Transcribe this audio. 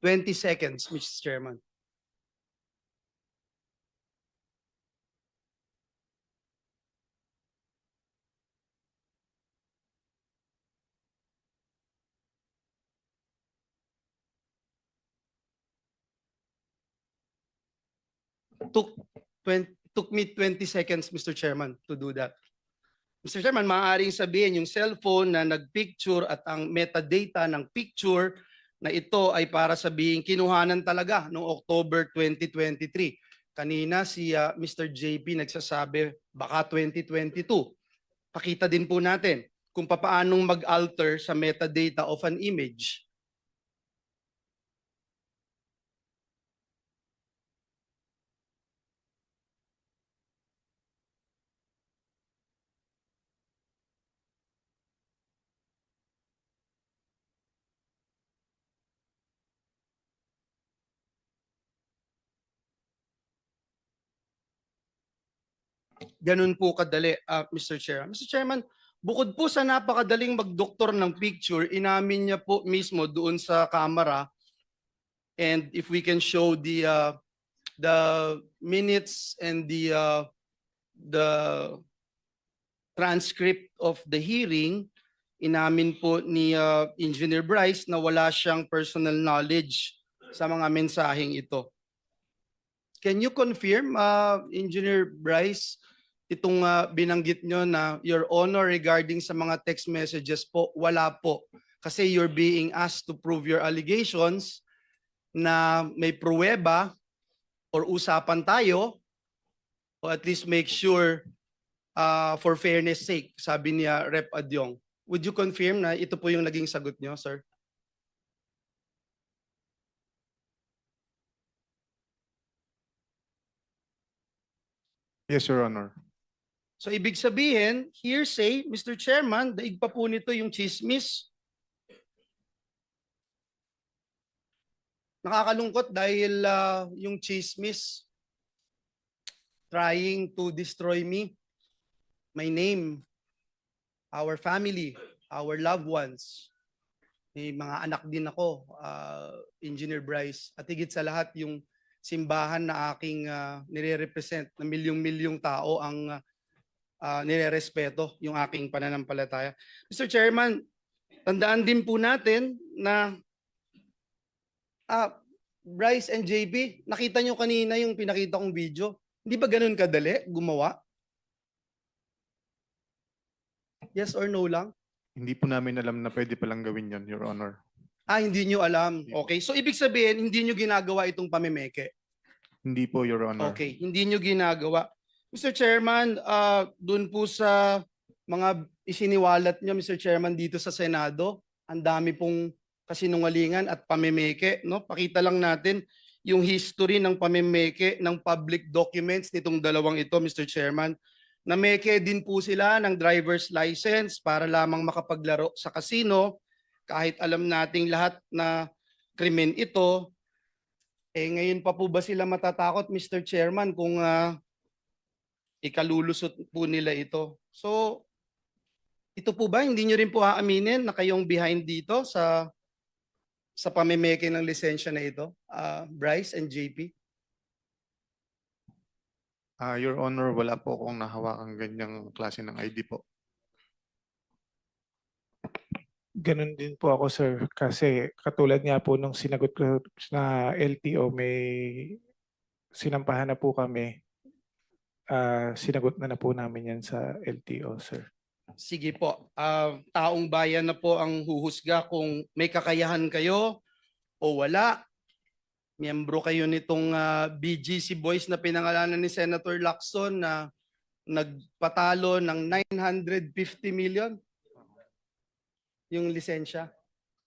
20 seconds, Mr. Chairman. Took me 20 seconds, Mr. Chairman, to do that. Mr. Chairman, maaaring sabihin yung cellphone na nagpicture at ang metadata ng picture na ito ay para sabihin kinuhanan talaga noong October 2023. Kanina si Mr. JP nagsasabi baka 2022. Pakita din po natin kung paanong mag-alter sa metadata of an image. Ganun po kadali, Mr. Chair. Mr. Chairman, bukod po sa napakadaling magdoktor ng picture, inamin niya po mismo doon sa camera, and if we can show the minutes and the transcript of the hearing, inamin po ni Engineer Bryce na wala siyang personal knowledge sa mga mensaheng ito. Can you confirm, Engineer Bryce, itong binanggit nyo na Your Honor regarding sa mga text messages po, wala po. Kasi you're being asked to prove your allegations na may pruweba or usapan tayo, or at least make sure for fairness sake, sabi niya Rep. Adyong. Would you confirm na ito po yung naging sagot nyo, sir? Yes, Your Honor. So ibig sabihin, hearsay, Mr. Chairman, daig pa po nito yung chismis. Nakakalungkot dahil yung chismis trying to destroy me, my name, our family, our loved ones. May mga anak din ako, Engineer Bryce. At higit sa lahat yung simbahan na aking nire-represent na milyong-milyong tao ang nire-respeto yung aking pananampalataya. Mr. Chairman, tandaan din po natin na Bryce and JP, nakita nyo kanina yung pinakita kong video. Hindi ba ganun kadali gumawa? Yes or no lang? Hindi po namin alam na pwede palang gawin yon, Your Honor. Hindi nyo alam. Okay. So ibig sabihin, hindi nyo ginagawa itong pamimeke? Hindi po, Your Honor. Okay. Hindi nyo ginagawa. Mr. Chairman, dun po sa mga isiniwalat nyo, Mr. Chairman, dito sa Senado, ang dami pong kasinungalingan at pamimeke. No? Pakita lang natin yung history ng pamimeke ng public documents nitong dalawang ito, Mr. Chairman. Nameke din po sila ng driver's license para lamang makapaglaro sa casino. Kahit alam nating lahat na krimen ito, ngayon pa po ba sila matatakot, Mr. Chairman, kung ikalulusot po nila ito? So, ito po ba, hindi nyo rin po aaminin na kayong behind dito sa pamimeke ng lisensya na ito, Bryce and JP? Your Honor, wala po akong nahawakang ganyang klase ng ID po. Ganun din po ako, sir. Kasi katulad nga po nung sinagot ko na LTO, may sinampahan na po kami. Sinagot na po namin yan sa LTO, sir. Sige po. Taong bayan na po ang huhusga kung may kakayahan kayo o wala. Miyembro kayo nitong BGC Boys na pinangalanan ni Senator Lacson na nagpatalo ng 950 million yung lisensya.